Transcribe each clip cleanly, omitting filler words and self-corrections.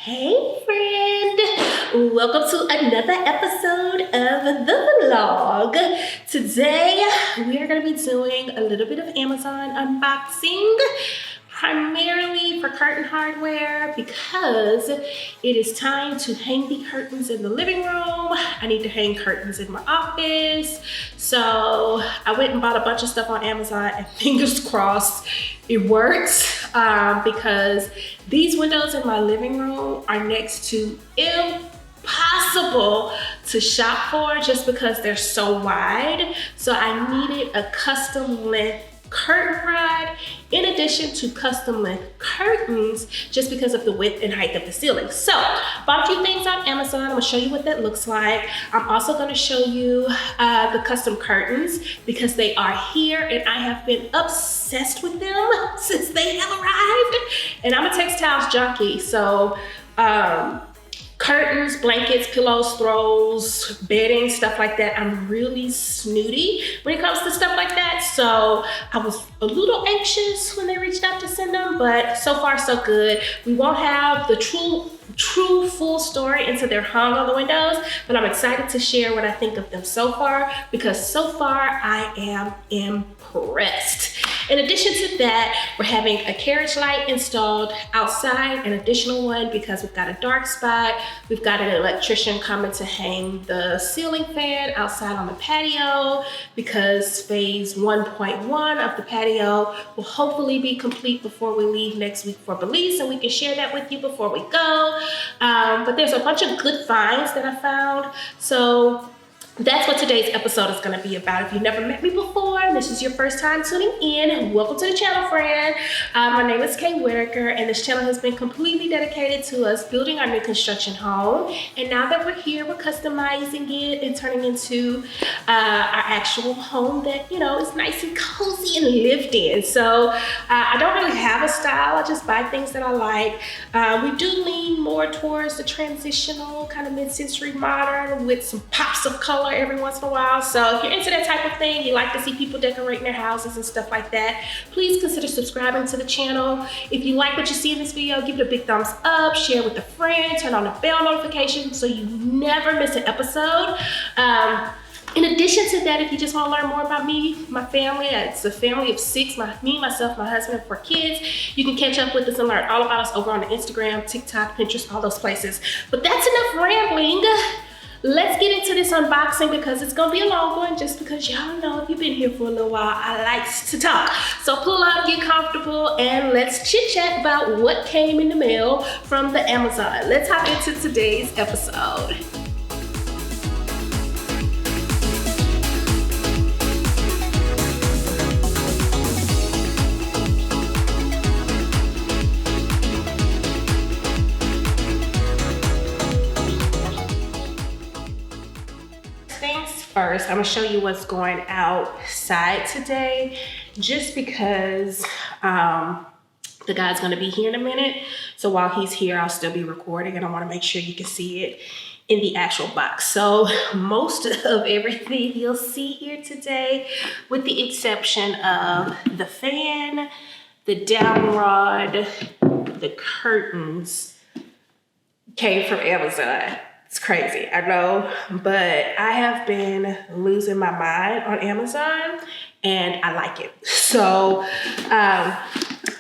Hey friend, welcome to another episode of the vlog. Today we are going to be doing a little bit of Amazon unboxing, primarily for curtain hardware because it is time to hang the curtains in the living room. I need to hang curtains in my office. So I went and bought a bunch of stuff on Amazon and fingers crossed it works because these windows in my living room are next to impossible to shop for just because they're so wide. So I needed a custom length curtain rod in addition to custom length curtains just because of the width and height of the ceiling. So bought a few things on Amazon. I'm gonna show you what that looks like. I'm also gonna show you the custom curtains because they are here and I have been obsessed with them since they have arrived. And I'm a textiles junkie, so curtains, blankets, pillows, throws, bedding, stuff like that. I'm really snooty when it comes to stuff like that. So I was a little anxious when they reached out to send them, but so far so good. We won't have the true full story until they're hung on the windows, but I'm excited to share what I think of them so far because so far I am impressed. In addition to that, we're having a carriage light installed outside, an additional one because we've got a dark spot. We've got an electrician coming to hang the ceiling fan outside on the patio because phase 1.1 of the patio will hopefully be complete before we leave next week for Belize, and we can share that with you before we go. But there's a bunch of good finds that I found. So that's what today's episode is going to be about. If you've never met me before, and this is your first time tuning in, welcome to the channel, friend. My name is Whitaker, and this channel has been completely dedicated to us building our new construction home. And now that we're here, we're customizing it and turning into our actual home that, you know, is nice and cozy and lived in. So I don't really have a style. I just buy things that I like. We do lean more towards the transitional kind of mid-century modern with some pops of color every once in a while. So if you're into that type of thing, you like to see people decorating their houses and stuff like that, please consider subscribing to the channel. If you like what you see in this video, give it a big thumbs up, share with a friend, turn on the bell notification so you never miss an episode. In addition to that, if you just want to learn more about me, my family, it's a family of 6, me, myself, my husband, and 4 kids. You can catch up with us and learn all about us over on the Instagram, TikTok, Pinterest, all those places. But that's enough rambling. Let's get into this unboxing because it's gonna be a long one just because y'all know if you've been here for a little while, I like to talk. So pull up, get comfortable, and let's chit chat about what came in the mail from the Amazon. Let's hop into today's episode. First, I'm gonna show you what's going outside today, just because the guy's gonna be here in a minute. So while he's here, I'll still be recording and I wanna make sure you can see it in the actual box. So most of everything you'll see here today, with the exception of the fan, the down rod, the curtains, came from Amazon. It's crazy, I know, but I have been losing my mind on Amazon and I like it. So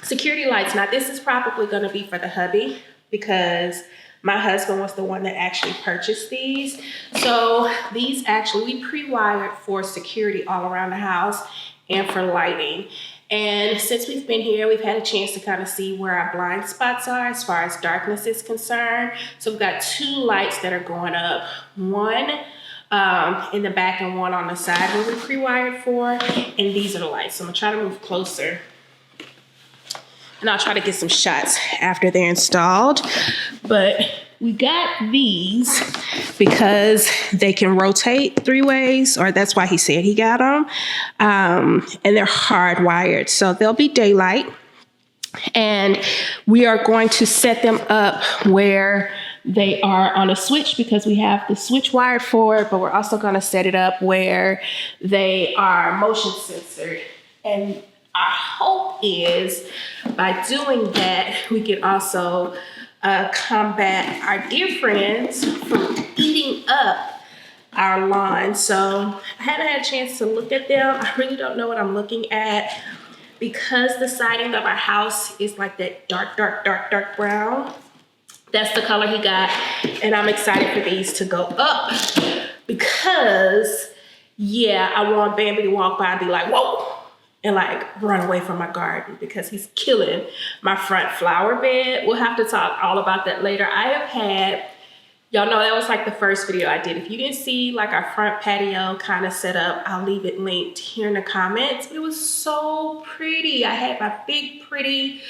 security lights. Now this is probably gonna be for the hubby because my husband was the one that actually purchased these. So these actually, we pre-wired for security all around the house and for lighting. And since we've been here, we've had a chance to kind of see where our blind spots are as far as darkness is concerned. So we've got 2 lights that are going up, one in the back and one on the side where we pre-wired for. And these are the lights. So I'm gonna try to move closer and I'll try to get some shots after they're installed. But we got these because they can rotate 3 ways, or that's why he said he got them. And they're hardwired, so they'll be daylight. And we are going to set them up where they are on a switch because we have the switch wired for it, but we're also going to set it up where they are motion censored. And our hope is by doing that, we can also combat our deer friends from eating up our lawn. So I haven't had a chance to look at them. I really don't know what I'm looking at because the siding of our house is like that dark brown. That's the color he got. And I'm excited for these to go up because, yeah, I want Bambi to walk by and be like, whoa, and like run away from my garden because he's killing my front flower bed. We'll have to talk all about that later. I have had, y'all know that was like the first video I did. If you didn't see like our front patio kind of set up, I'll leave it linked here in the comments. But it was so pretty. I had my big pretty,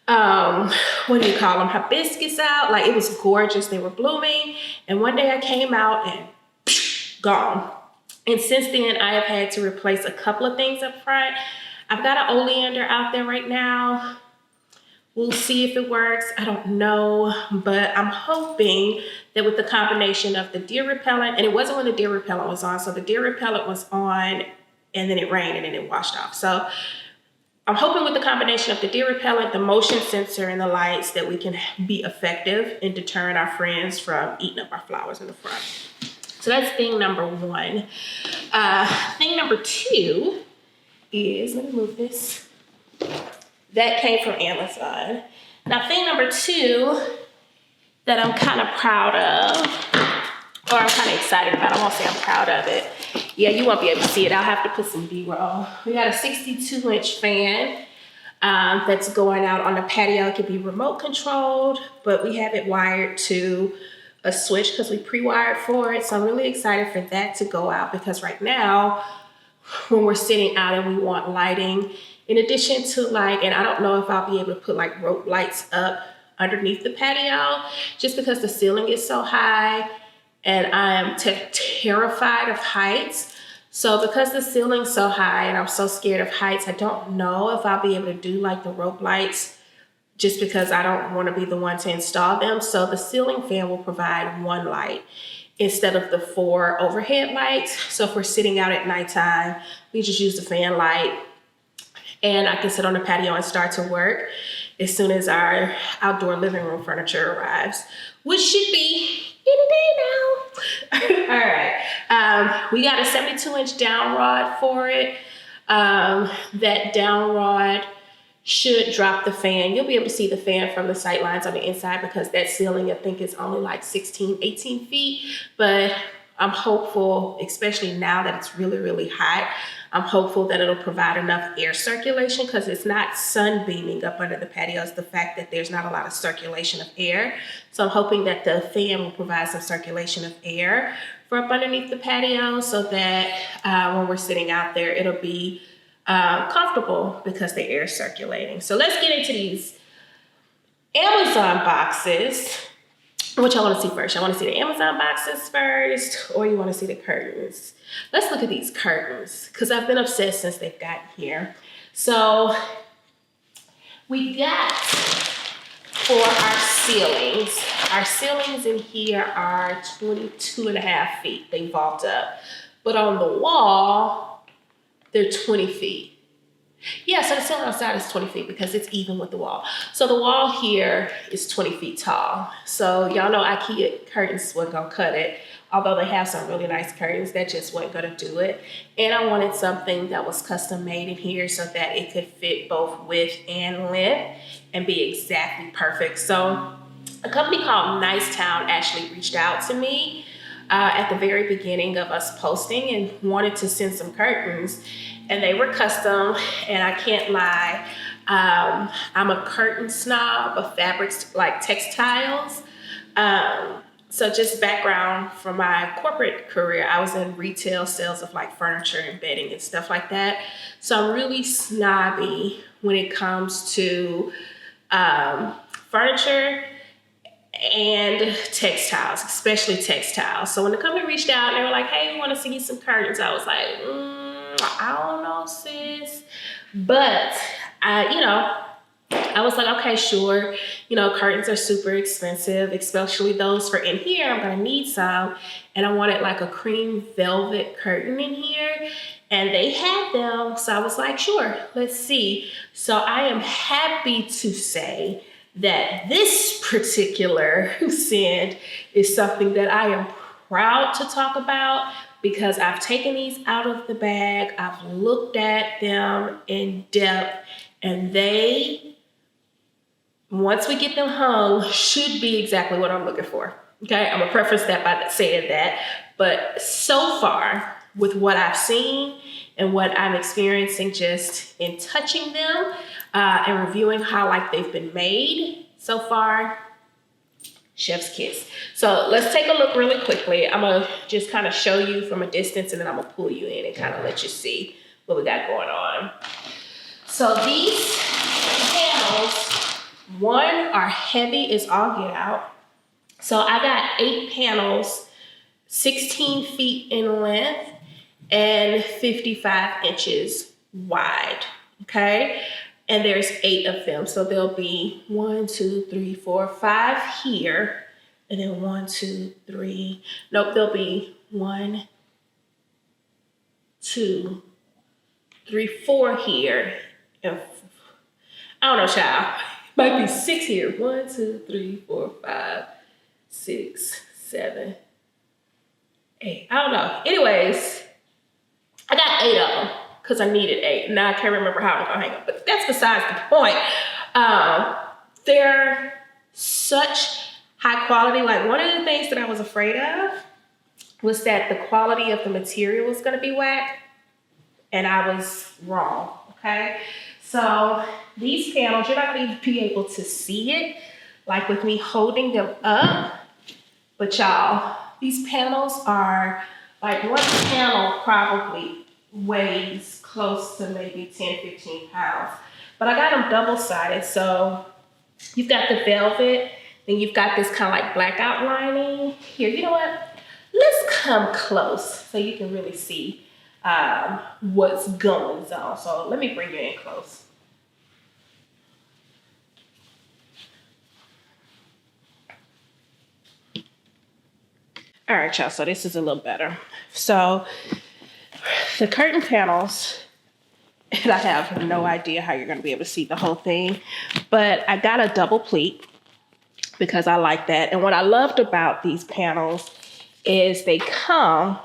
what do you call them, hibiscus out. Like it was gorgeous. They were blooming. And one day I came out and gone. And since then I have had to replace a couple of things up front. I've got an oleander out there right now. We'll see if it works. I don't know, but I'm hoping that with the combination of the deer repellent, and it wasn't when the deer repellent was on, so the deer repellent was on and then it rained and then it washed off. So I'm hoping with the combination of the deer repellent, the motion sensor, and the lights that we can be effective in deterring our friends from eating up our flowers in the front. So that's thing number one. Thing number two is, let me move this. That came from Amazon. Now, thing number two that I'm kind of proud of, or I'm kind of excited about, I won't say I'm proud of it. Yeah, you won't be able to see it. I'll have to put some B-roll. We got a 62-inch fan that's going out on the patio. It can be remote controlled, but we have it wired to a switch because we pre-wired for it. So I'm really excited for that to go out because right now, when we're sitting out and we want lighting, in addition to like, and I don't know if I'll be able to put like rope lights up underneath the patio just because the ceiling is so high and I am terrified of heights. So because the ceiling's so high and I'm so scared of heights, I don't know if I'll be able to do like the rope lights just because I don't want to be the one to install them. So the ceiling fan will provide one light instead of the 4 overhead lights. So if we're sitting out at nighttime, we just use the fan light and I can sit on the patio and start to work as soon as our outdoor living room furniture arrives, which should be any day now. All right, we got a 72-inch down rod for it. That down rod should drop the fan. You'll be able to see the fan from the sight lines on the inside because that ceiling, I think, is only like 16, 18 feet. But I'm hopeful, especially now that it's really, really hot, I'm hopeful that it'll provide enough air circulation because it's not sunbeaming up under the patio. It's the fact that there's not a lot of circulation of air. So I'm hoping that the fan will provide some circulation of air for up underneath the patio so that when we're sitting out there, it'll be comfortable because the air is circulating. So let's get into these Amazon boxes. Which I want to see first. I want to see the Amazon boxes first, or you want to see the curtains? Let's look at these curtains because I've been obsessed since they've gotten here. So we got for our ceilings in here are 22.5 feet. They vault up, but on the wall, they're 20 feet. Yeah, so the ceiling outside is 20 feet because it's even with the wall. So the wall here is 20 feet tall. So y'all know IKEA curtains weren't gonna cut it. Although they have some really nice curtains, that just wasn't gonna do it. And I wanted something that was custom made in here so that it could fit both width and length and be exactly perfect. So a company called Nicetown actually reached out to me at the very beginning of us posting and wanted to send some curtains. And they were custom, and I can't lie, I'm a curtain snob of fabrics like textiles. So just background from my corporate career, I was in retail sales of like furniture and bedding and stuff like that. So I'm really snobby when it comes to furniture and textiles, especially textiles. So when the company reached out and they were like, hey, we want to see you some curtains, I was like, I don't know, sis. But I was like, okay, sure. Curtains are super expensive, especially those for in here. I'm gonna need some. And I wanted like a cream velvet curtain in here. And they had them. So I was like, sure, let's see. So I am happy to say that this particular scent is something that I am proud to talk about because I've taken these out of the bag, I've looked at them in depth, and they, once we get them hung, should be exactly what I'm looking for. Okay, I'm gonna preface that by saying that, but so far with what I've seen and what I'm experiencing just in touching them and reviewing how like they've been made so far, chef's kiss. So let's take a look really quickly. I'm gonna just kind of show you from a distance and then I'm gonna pull you in and kind of let you see what we got going on. So these panels, one, are heavy as all get out. So I got 8 panels, 16 feet in length and 55 inches wide, okay? And there's 8 of them. So there'll be 1, 2, 3, 4, 5 here. And then 1, 2, 3, nope, there'll be 1, 2, 3, 4 here. And I don't know, child. Might be 6 here. 1, 2, 3, 4, 5, 6, 7, 8. I don't know. Anyways, I got 8 of them because I needed 8. Now I can't remember how I'm gonna hang them, but that's besides the point. They're such high quality. Like, one of the things that I was afraid of was that the quality of the material was gonna be whack, and I was wrong, okay? So these panels, you're not gonna even be able to see it, like with me holding them up, but y'all, these panels are, like, one panel probably weighs close to maybe 10, 15 pounds. But I got them double-sided, so you've got the velvet, then you've got this kind of like black outlining. Here, you know what? Let's come close so you can really see what's going on. So let me bring you in close. All right, y'all, so this is a little better. So the curtain panels, and I have no idea how you're gonna be able to see the whole thing, but I got a double pleat because I like that. And what I loved about these panels is they come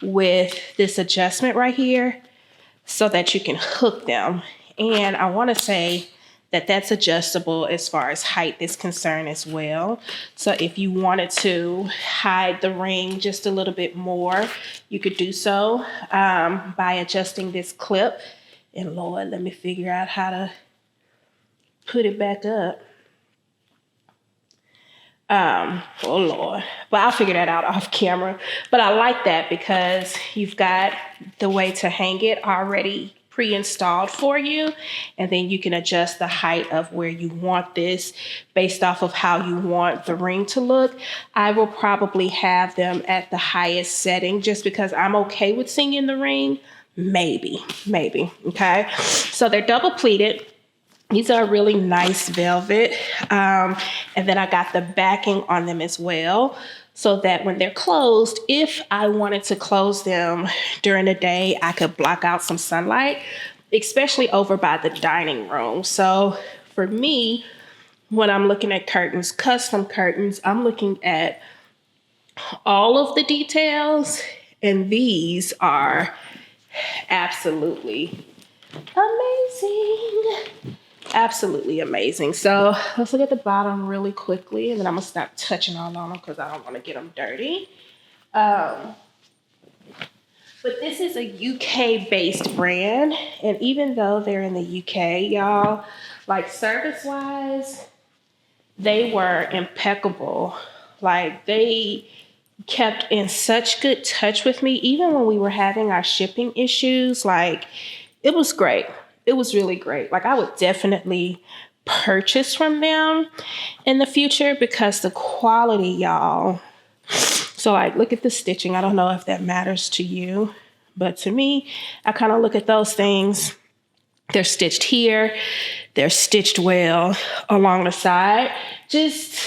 with this adjustment right here so that you can hook them. And I wanna say that that's adjustable as far as height is concerned as well. So if you wanted to hide the ring just a little bit more, you could do so by adjusting this clip. And Lord, let me figure out how to put it back up. Oh Lord, but I'll figure that out off camera. But I like that because you've got the way to hang it already pre-installed for you, and then you can adjust the height of where you want this based off of how you want the ring to look. I will probably have them at the highest setting just because I'm okay with seeing the ring. Maybe, okay? So they're double pleated. These are really nice velvet. And then I got the backing on them as well, so that when they're closed, if I wanted to close them during the day, I could block out some sunlight, especially over by the dining room. So for me, when I'm looking at curtains, custom curtains, I'm looking at all of the details, and these are absolutely amazing. Absolutely amazing. So let's look at the bottom really quickly, and then I'm gonna stop touching all on them because I don't want to get them dirty. But this is a UK-based brand, and even though they're in the UK, y'all, like service-wise, they were impeccable. Like, they kept in such good touch with me, even when we were having our shipping issues. Like, it was great. It was really great. Like, I would definitely purchase from them in the future because the quality, y'all. So, like, look at the stitching. I don't know if that matters to you, but to me, I kind of look at those things. They're stitched here. They're stitched well along the side. Just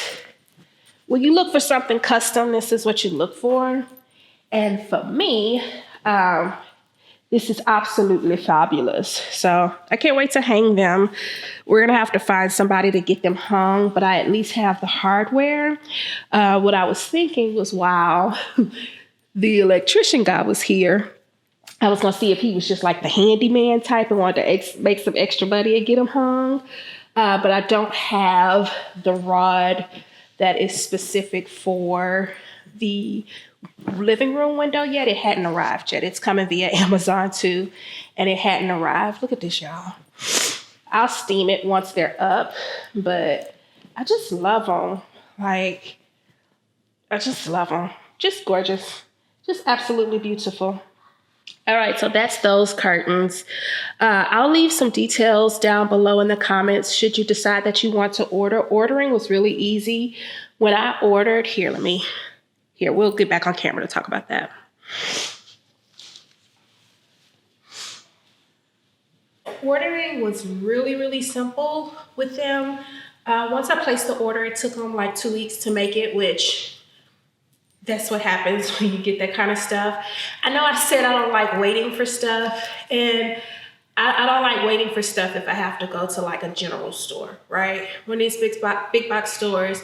when you look for something custom, this is what you look for. And for me, This is absolutely fabulous. So I can't wait to hang them. We're gonna have to find somebody to get them hung, but I at least have the hardware. What I was thinking was, wow, the electrician guy was here. I was gonna see if he was just like the handyman type and wanted to make some extra money and get them hung. But I don't have the rod that is specific for the living room window yet. It hadn't arrived yet. It's coming via Amazon too, and it hadn't arrived. Look at this, y'all. I'll steam it once they're up, but I just love them. Like, I just love them. Just gorgeous. Just absolutely beautiful. All right, so that's those curtains. I'll leave some details down below in the comments should you decide that you want to order. Ordering was really easy. When I ordered, we'll get back on camera to talk about that. Ordering was really, really simple with them. Once I placed the order, it took them like 2 weeks to make it, which that's what happens when you get that kind of stuff. I know I said I don't like waiting for stuff, and I don't like waiting for stuff if I have to go to like a general store, right? When these big box stores,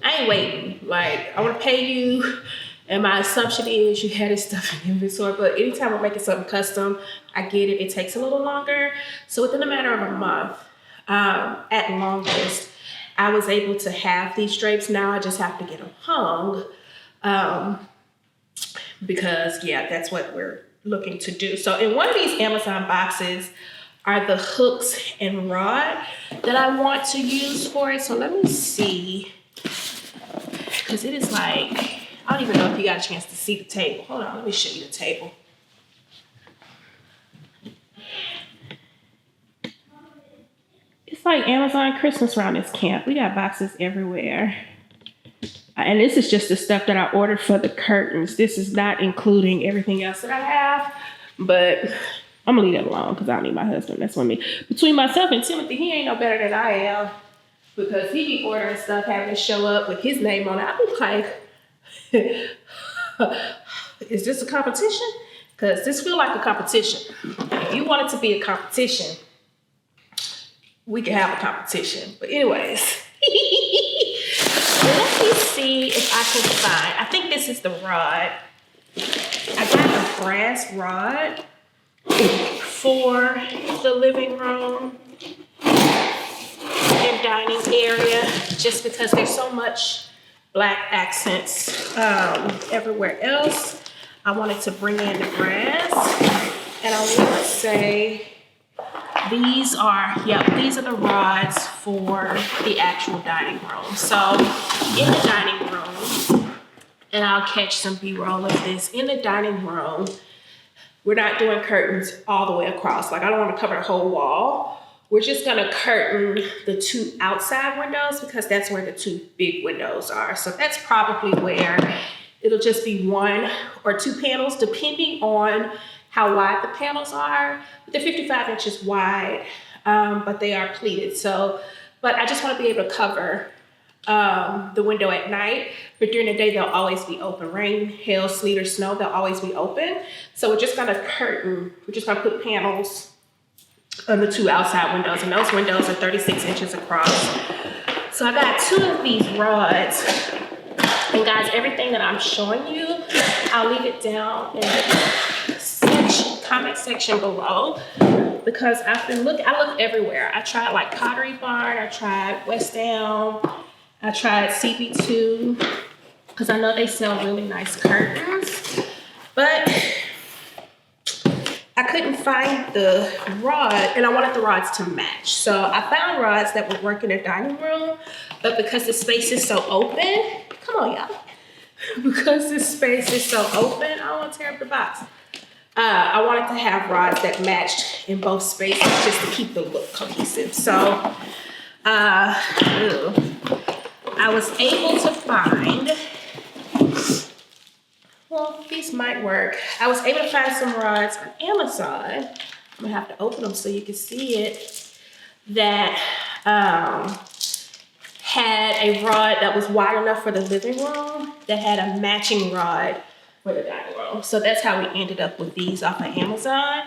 I ain't waiting. Like, I want to pay you, and my assumption is you had this stuff in inventory, but anytime we're making something custom, I get it. It takes a little longer. So within a matter of a month, at longest, I was able to have these drapes. Now I just have to get them hung. Because yeah, that's what we're looking to do. So in one of these Amazon boxes are the hooks and rod that I want to use for it. So let me see, because it is like, I don't even know if you got a chance to see the table. Hold on, let me show you the table. It's like Amazon Christmas around this camp. We got boxes everywhere. And this is just the stuff that I ordered for the curtains. This is not including everything else that I have, but I'm gonna leave that alone because I don't need my husband messing with me. Between myself and Timothy, he ain't no better than I am, because he be ordering stuff, having it show up with his name on it. I be like, is this a competition? Because this feel like a competition. If you want it to be a competition, we can have a competition. But anyways, let me see if I can find, I think this is the rod. I got a brass rod for the living room and dining area, just because there's so much black accents everywhere else. I wanted to bring in the brass, and I want to say these are the rods for the actual dining room. So in the dining room, and I'll catch some B-roll of this, in the dining room, we're not doing curtains all the way across. Like, I don't want to cover the whole wall. We're just gonna curtain the 2 outside windows because that's where the 2 big windows are. So that's probably where it'll just be 1 or 2 panels depending on how wide the panels are. They're 55 inches wide, but they are pleated. So, but I just want to be able to cover the window at night, but during the day they'll always be open. Rain, hail, sleet, or snow, they'll always be open. So we're just gonna put panels on the 2 outside windows, and those windows are 36 inches across. So I got 2 of these rods. And guys, everything that I'm showing you, I'll leave it down in the comment section below, because I look everywhere. I tried like Pottery Barn, I tried West Elm, I tried CB2, because I know they sell really nice curtains, but I couldn't find the rod, and I wanted the rods to match. So I found rods that would work in the dining room, but because the space is so open, come on y'all, because this space is so open, I don't want to tear up the box. I wanted to have rods that matched in both spaces just to keep the look cohesive. So I was able to find, well, these might work. I was able to find some rods on Amazon. I'm gonna have to open them so you can see it, that had a rod that was wide enough for the living room, that had a matching rod for the dining room. So that's how we ended up with these off of Amazon,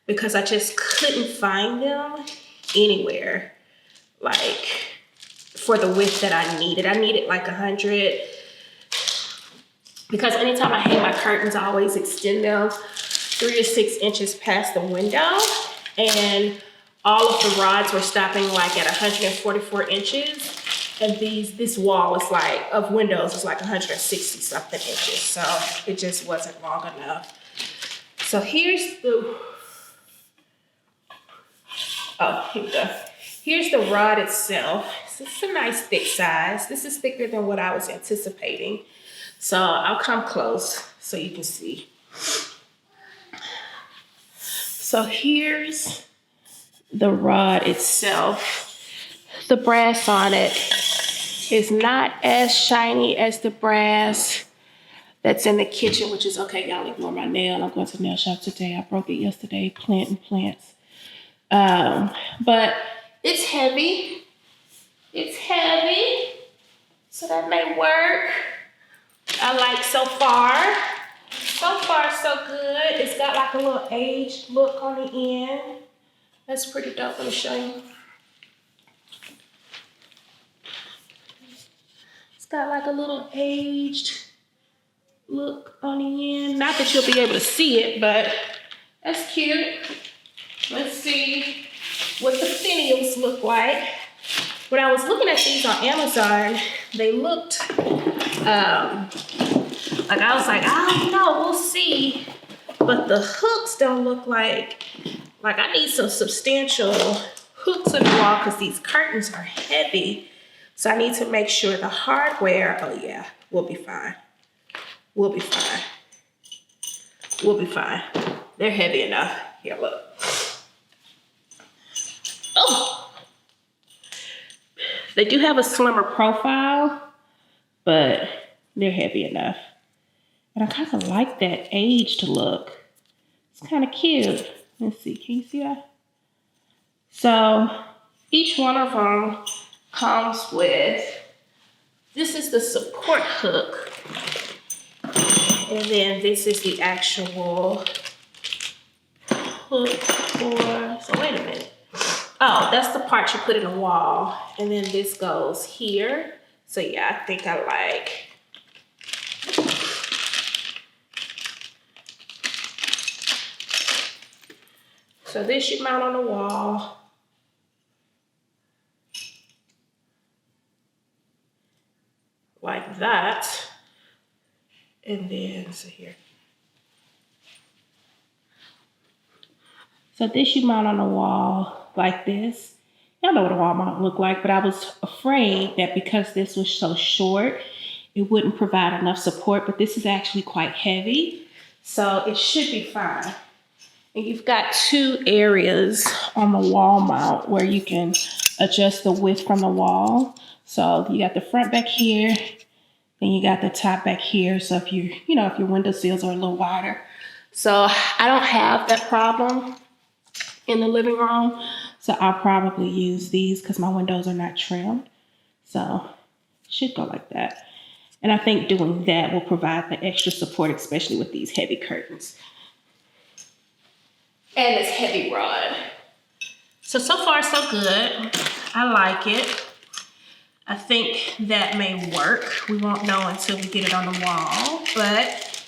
because I just couldn't find them anywhere, like for the width that I needed. I needed like 100, because anytime I hang my curtains, I always extend them 3 to 6 inches past the window, and all of the rods were stopping like at 144 inches. And this wall is like, of windows, is like 160 something inches. So it just wasn't long enough. So here's the, oh, here we go. Here's the rod itself. So it's a nice thick size. This is thicker than what I was anticipating. So I'll come close so you can see. So here's the rod itself. The brass on it is not as shiny as the brass that's in the kitchen, which is okay. Y'all ignore my nail. I'm going to the nail shop today. I broke it yesterday, planting plants. But it's heavy. It's heavy. So that may work. I like so far. So far, so good. It's got like a little aged look on the end. That's pretty dope. Let me show you. It's got like a little aged look on the end. Not that you'll be able to see it, but that's cute. Let's see what the finials look like. When I was looking at these on Amazon, they looked like, I was like, I don't know, we'll see. But the hooks don't look like I need some substantial hooks in the wall, because these curtains are heavy. So I need to make sure the hardware, oh yeah, we'll be fine. We'll be fine. We'll be fine. They're heavy enough. Here, look. Oh! They do have a slimmer profile, but they're heavy enough. And I kind of like that aged look. It's kind of cute. Let's see, can you see that? So each one of them comes with, this is the support hook. And then this is the actual hook for, so wait a minute. Oh, that's the part you put in the wall. And then this goes here. So yeah, I think I like. So this you mount on the wall. Like that. And then, so here. So this you mount on the wall like this. Y'all know what a wall mount look like, but I was afraid that because this was so short, it wouldn't provide enough support, but this is actually quite heavy. So it should be fine. And you've got 2 areas on the wall mount where you can adjust the width from the wall. So you got the front back here, then you got the top back here. So if you, if your window sills are a little wider. So I don't have that problem in the living room. So I'll probably use these because my windows are not trimmed. So it should go like that. And I think doing that will provide the extra support, especially with these heavy curtains. And this heavy rod. So far so good. I like it. I think that may work. We won't know until we get it on the wall, but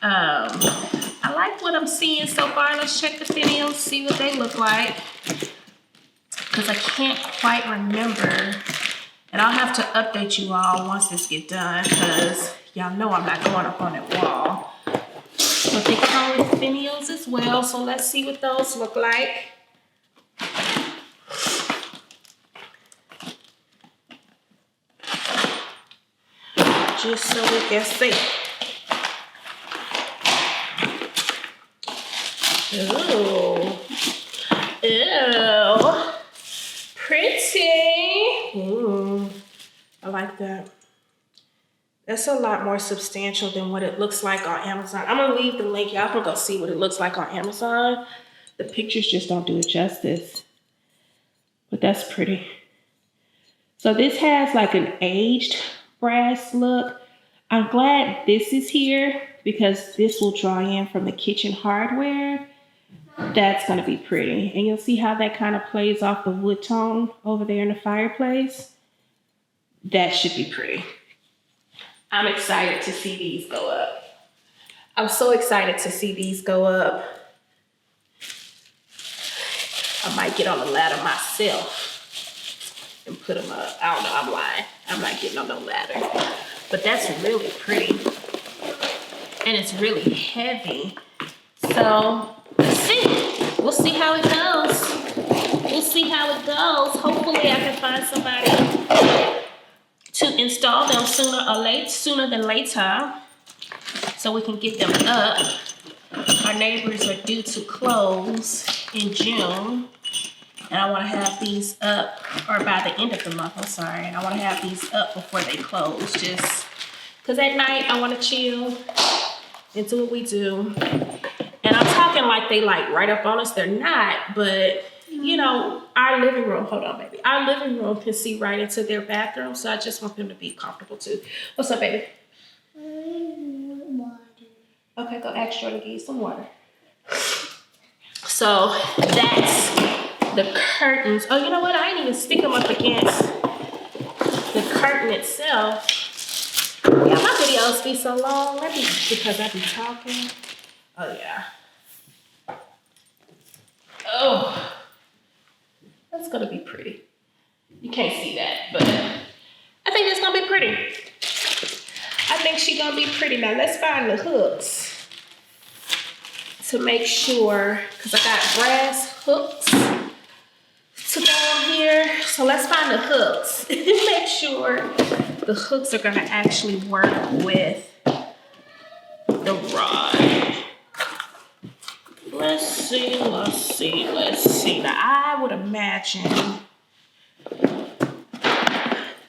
I like what I'm seeing so far. Let's check the finials, see what they look like. Because I can't quite remember. And I'll have to update you all once this gets done, because y'all know I'm not going up on that wall. But they come with finials as well, so let's see what those look like. Just so we can see. Ooh. Ew. Pretty. Ooh. I like that. That's a lot more substantial than what it looks like on Amazon. I'm gonna leave the link. Y'all can go see what it looks like on Amazon. The pictures just don't do it justice. But that's pretty. So this has like an aged brass look, I'm glad this is here because this will draw in from the kitchen hardware. That's going to be pretty. And you'll see how that kind of plays off the wood tone over there in the fireplace. That should be pretty. I'm excited to see these go up. I'm so excited to see these go up. I might get on the ladder myself and put them up. I don't know, I'm lying. I'm not getting on no ladder. But that's really pretty. And it's really heavy. So, let's see. We'll see how it goes. We'll see how it goes. Hopefully I can find somebody to install them sooner than later, so we can get them up. Our neighbors are due to close in June, and I want to have these up, or by the end of the month, I'm sorry. I want to have these up before they close, just because at night I want to chill and do what we do. And I'm talking like they like right up on us. They're not, but you know, our living room, hold on, baby. Our living room can see right into their bathroom, so I just want them to be comfortable too. What's up, baby? Water. Okay, go ask Jordan to give you some water. So that's the curtains. Oh, you know what? I ain't even stick them up against the curtain itself. Yeah, my videos be so long. Maybe because I be talking. Oh, yeah. Oh. That's gonna be pretty. You can't see that, but I think it's gonna be pretty. I think she's gonna be pretty. Now let's find the hooks to make sure, because I got brass hooks to go on here. So let's find the hooks and make sure the hooks are gonna actually work with the rod. Let's see. Now, I would imagine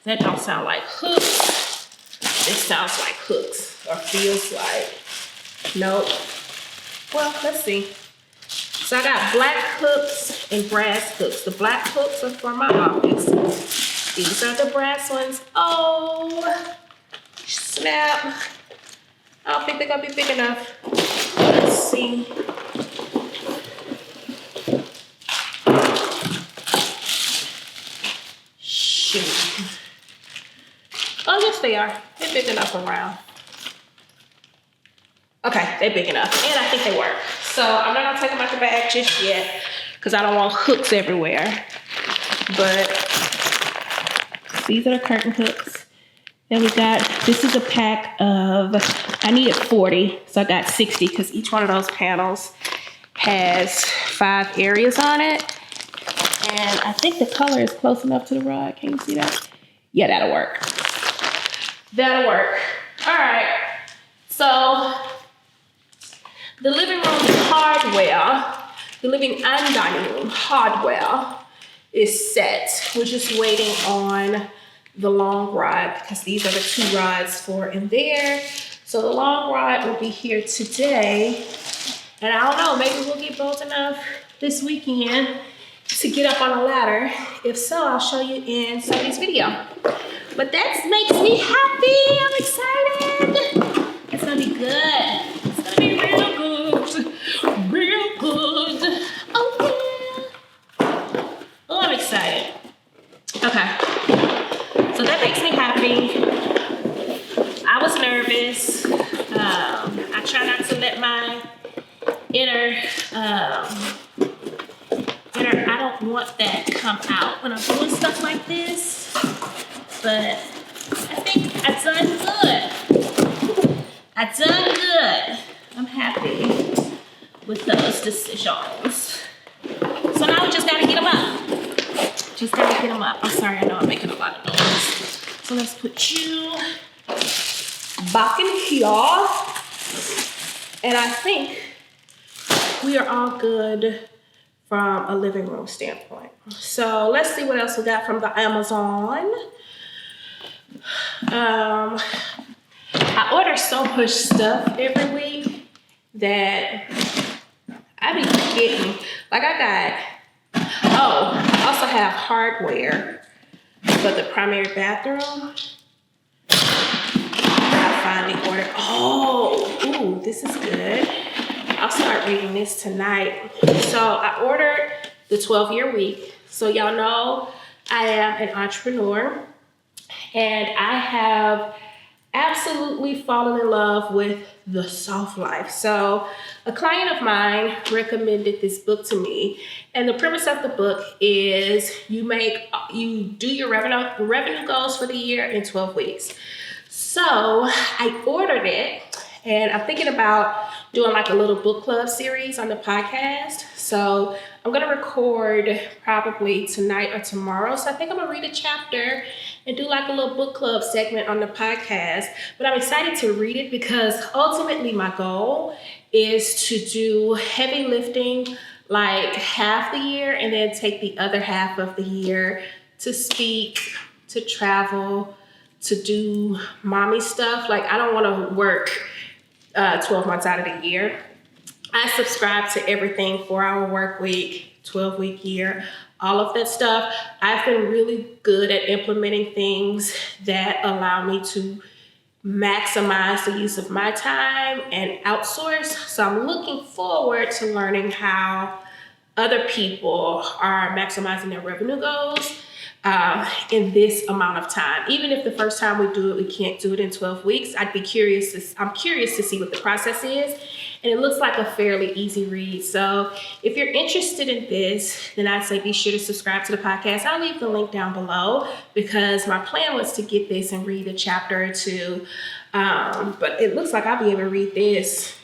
that don't sound like hooks. This sounds like hooks, or feels like. Nope. Well, let's see. So I got black hooks and brass hooks. The black hooks are for my office. These are the brass ones. Oh, snap. I don't think they're gonna be big enough. Let's see. Shoot. Oh, yes, they are. They're big enough around. Okay, they're big enough. And I think they work. So I'm not gonna take them out the bag just yet because I don't want hooks everywhere. But these are the curtain hooks. Then we got, this is a pack of, I needed 40, so I got 60 because each one of those panels has 5 areas on it. And I think the color is close enough to the rod. Can you see that? Yeah, that'll work. That'll work. All right. So the living room hardware, the living and dining room hardware is set. We're just waiting on the long rod because these are the 2 rods for in there. So the long rod will be here today. And I don't know, maybe we'll get bold enough this weekend to get up on a ladder. If so, I'll show you in somebody's video. But that makes me happy. I'm excited. It's gonna be good. It's gonna be real good. Real good. Oh yeah. Oh, I'm excited. Okay. So that makes me happy. I was nervous. I try not to let my inner, I don't want that come out when I'm doing stuff like this. But I think I done good. I done good. I'm happy with those decisions. So now we just gotta get them up. Just gotta get them up. I'm sorry, I know I'm making a lot of noise. So let's put you back in here. And I think we are all good from a living room standpoint. So let's see what else we got from the Amazon. I order so much stuff every week that I be forgetting. Like I also have hardware for the primary bathroom. I finally ordered. Oh, ooh, this is good. I'll start reading this tonight. So I ordered the 12-year week. So y'all know I am an entrepreneur, and I have absolutely fallen in love with the soft life. So a client of mine recommended this book to me, and the premise of the book is you do your revenue goals for the year in 12 weeks. So I ordered it, and I'm thinking about doing like a little book club series on the podcast. So I'm gonna record probably tonight or tomorrow. So I think I'm gonna read a chapter and do like a little book club segment on the podcast. But I'm excited to read it because ultimately my goal is to do heavy lifting like half the year and then take the other half of the year to speak, to travel, to do mommy stuff. Like I don't wanna work 12 months out of the year. I subscribe to everything, 4-hour work week, 12-week year, all of that stuff. I've been really good at implementing things that allow me to maximize the use of my time and outsource. So I'm looking forward to learning how other people are maximizing their revenue goals in this amount of time. Even if the first time we do it, we can't do it in 12 weeks, I'm curious to see what the process is. And it looks like a fairly easy read. So if you're interested in this, then I'd say be sure to subscribe to the podcast. I'll leave the link down below because my plan was to get this and read a chapter or two. But it looks like I'll be able to read this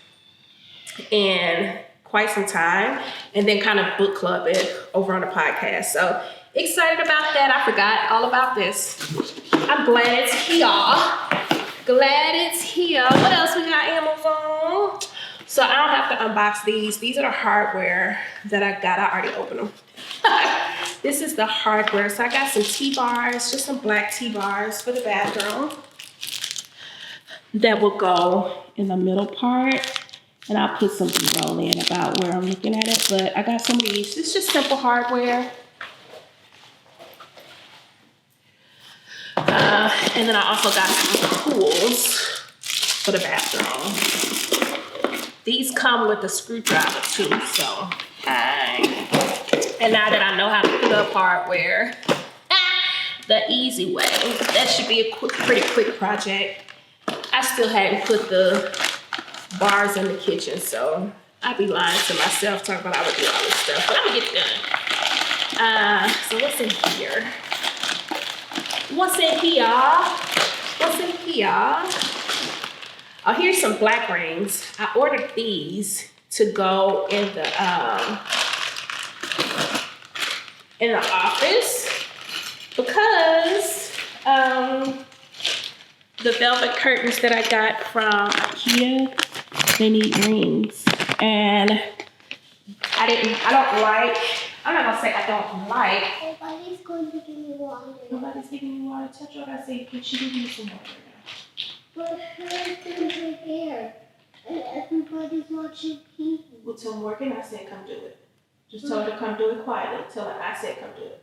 in quite some time and then kind of book club it over on the podcast. So excited about that. I forgot all about this. I'm glad it's here. Glad it's here. What else we got? Amazon. So I don't have to unbox these. These are the hardware that I got. I already opened them. This is the hardware. So I got some T-bars, just some black T-bars for the bathroom that will go in the middle part. And I'll put some B-roll in about where I'm looking at it. But I got some of these. It's just simple hardware. And then I also got some tools for the bathroom. These come with a screwdriver too, so hey. And now that I know how to put up hardware the easy way, that should be a pretty quick project. I still hadn't put the bars in the kitchen, so I'd be lying to myself talking about I would do all this stuff, but I'm gonna get it done. So what's in here? What's in here? What's in here? Oh, here's some black rings. I ordered these to go in the office because the velvet curtains that I got from IKEA, they need rings. And I'm not gonna say I don't like. Nobody's going to give me water. Nobody's giving me water. Tell her I say, can she give me some water now? But everything's right there. And everybody's watching TV. Well, tell Morgan I said come do it. Just tell her to come do it quietly. Tell her I said come do it.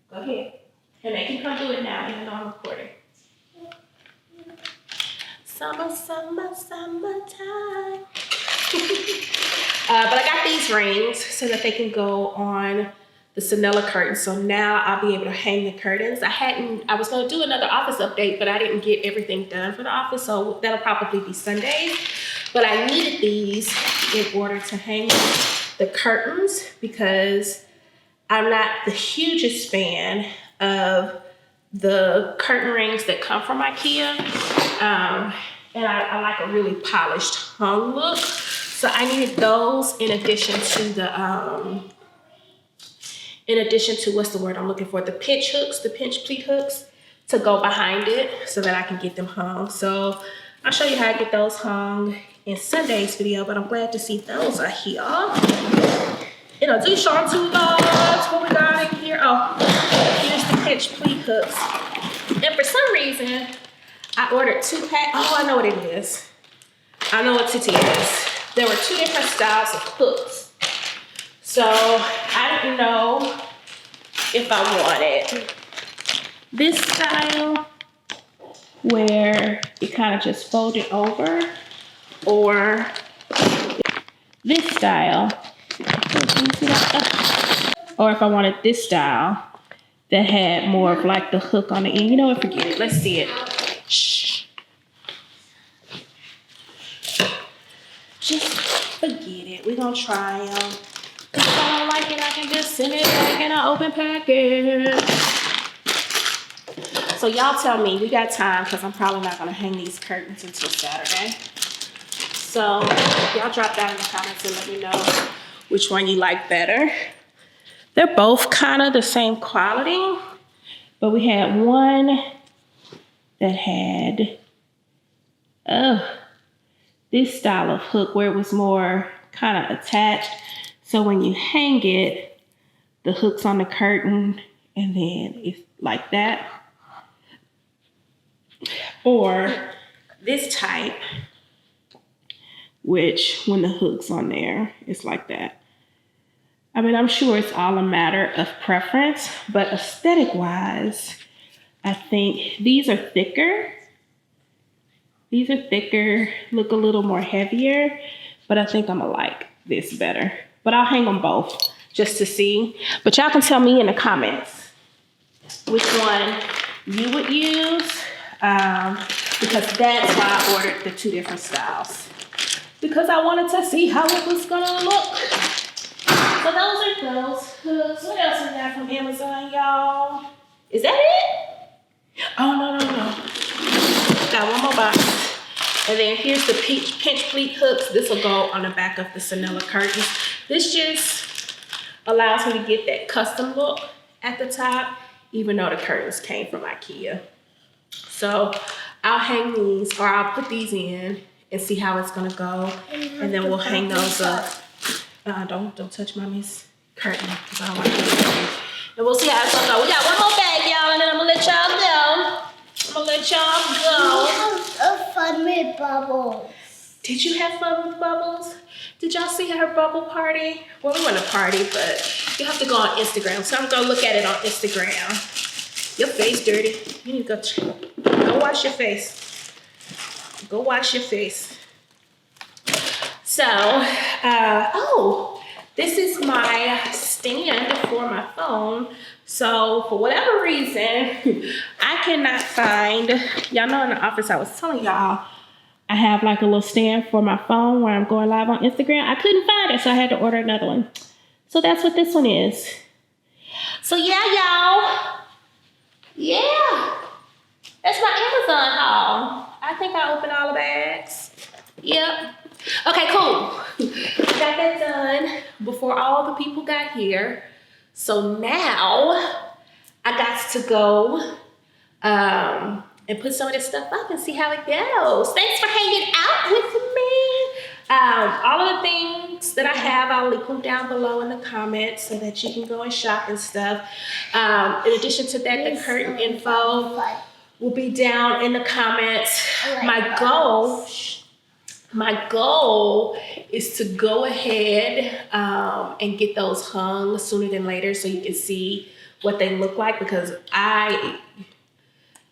Go ahead. And they can come do it now, even though I'm recording. Summer, summer, summertime. But I got these rings so that they can go on the Sanella curtains. So now I'll be able to hang the curtains. I was going to do another office update, but I didn't get everything done for the office. So that'll probably be Sunday. But I needed these in order to hang the curtains because I'm not the hugest fan of the curtain rings that come from IKEA. And I like a really polished hung look. So I needed those in addition to what's the word I'm looking for? The pinch pleat hooks to go behind it so that I can get them hung. So I'll show you how I get those hung in Sunday's video, but I'm glad to see those are here. In addition to those, what we got in here? Oh, here's the pinch pleat hooks. And for some reason, I ordered 2 packs. Oh, I know what it is. I know what it is. There were 2 different styles of hooks. So I didn't know if I wanted this style where it kind of just folded over, or this style. Or if I wanted this style that had more of like the hook on the end. You know what, forget it. Let's see it. Shh. Just forget it. We're gonna try them. If I don't like it, I can just send it back in an open package. So y'all tell me, we got time, because I'm probably not gonna hang these curtains until Saturday. So y'all drop down in the comments and let me know which one you like better. They're both kind of the same quality, but we had one that had this style of hook where it was more kind of attached. So when you hang it, the hook's on the curtain and then it's like that. Or this type, which when the hook's on there, it's like that. I mean, I'm sure it's all a matter of preference, but aesthetic wise, I think these are thicker. These are thicker, look a little more heavier, but I think I'm gonna like this better. But I'll hang them both just to see. But y'all can tell me in the comments which one you would use, because that's why I ordered the 2 different styles, because I wanted to see how it was gonna look. So those are those hooks. What else we got from Amazon, y'all? Is that it? Oh, no. Got one more box. And then here's the pinch pleat hooks. This will go on the back of the Sanella curtains. This just allows me to get that custom look at the top, even though the curtains came from IKEA. So I'll hang these, or I'll put these in and see how it's gonna go. And then we'll hang those up. Don't touch mommy's curtain, because I don't want to get it. And we'll see how it's gonna go. We got one more bag, y'all, and then I'm gonna let y'all go. Have fun with bubbles. Did you have fun with bubbles? Did y'all see her bubble party? Well, we want to party, but you have to go on Instagram. So I'm gonna look at it on Instagram. Your face dirty. You need to go wash your face. Go wash your face. So, this is my stand for my phone. So for whatever reason, I cannot find, y'all know in the office I was telling y'all, I have like a little stand for my phone where I'm going live on Instagram. I couldn't find it, so I had to order another one. So that's what this one is. So yeah, y'all. Yeah. That's my Amazon haul. I think I opened all the bags. Yep. Okay, cool. Got that done before all the people got here. So now I got to go and put some of this stuff up and see how it goes. Thanks for hanging out with me. All of the things that I have, I'll link them down below in the comments so that you can go and shop and stuff. In addition to that, the curtain info will be down in the comments. My goal is to go ahead and get those hung sooner than later so you can see what they look like, because I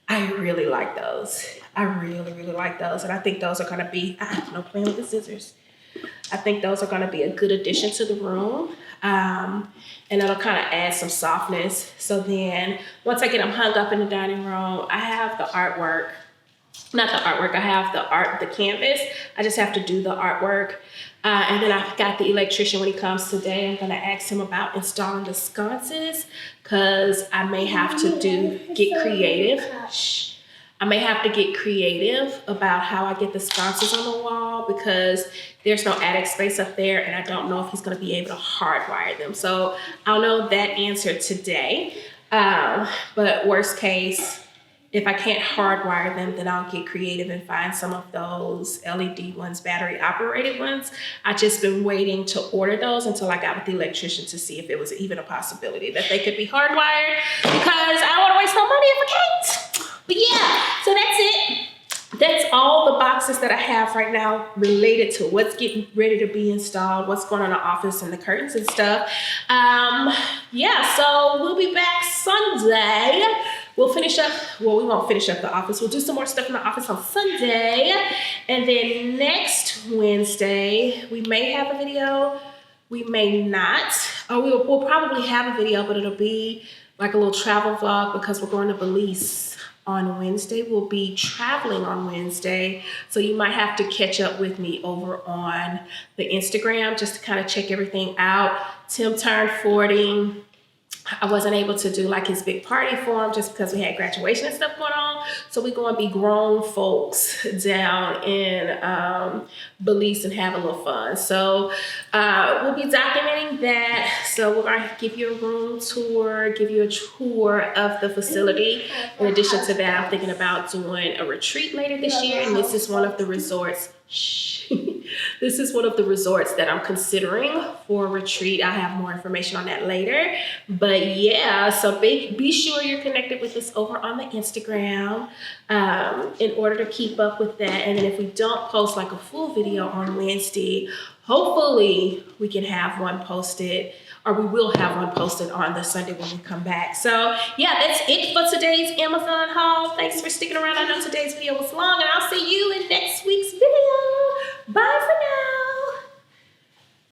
really like those. I really like those. And I think those are gonna be, I have no plan with the scissors. I think those are gonna be a good addition to the room. And it'll kind of add some softness. So then once I get them hung up in the dining room, I have the artwork. Not the artwork, I have the canvas. I just have to do the artwork. And then I've got the electrician when he comes today. I'm gonna ask him about installing the sconces, because I may have to get creative. I may have to get creative about how I get the sconces on the wall, because there's no attic space up there and I don't know if he's gonna be able to hardwire them. So I'll know that answer today. But worst case, if I can't hardwire them, then I'll get creative and find some of those LED ones, battery operated ones. I've just been waiting to order those until I got with the electrician to see if it was even a possibility that they could be hardwired, because I don't want to waste no money if I can't. But yeah, so that's it. That's all the boxes that I have right now related to what's getting ready to be installed, what's going on in the office and the curtains and stuff. Yeah, so we'll be back Sunday we'll finish up, well, we won't finish up the office. We'll do some more stuff in the office on Sunday. And then next Wednesday, we may have a video. We may not. Or we'll probably have a video, but it'll be like a little travel vlog because we're going to Belize on Wednesday. We'll be traveling on Wednesday. So you might have to catch up with me over on the Instagram just to kind of check everything out. Tim turned 40. I wasn't able to do like his big party for him just because we had graduation and stuff going on. So we're going to be grown folks down in Belize and have a little fun. So we'll be documenting that. So we're going to give you a room tour, give you a tour of the facility. In addition to that, I'm thinking about doing a retreat later this year. And this is one of the resorts. This is one of the resorts that I'm considering for a retreat. I'll have more information on that later. But yeah, so be sure you're connected with us over on the Instagram in order to keep up with that. And then if we don't post like a full video on Wednesday, hopefully we can have one posted, or we will have one posted on the Sunday when we come back. So yeah, that's it for today's Amazon haul. Thanks for sticking around. I know today's video was long, and I'll see you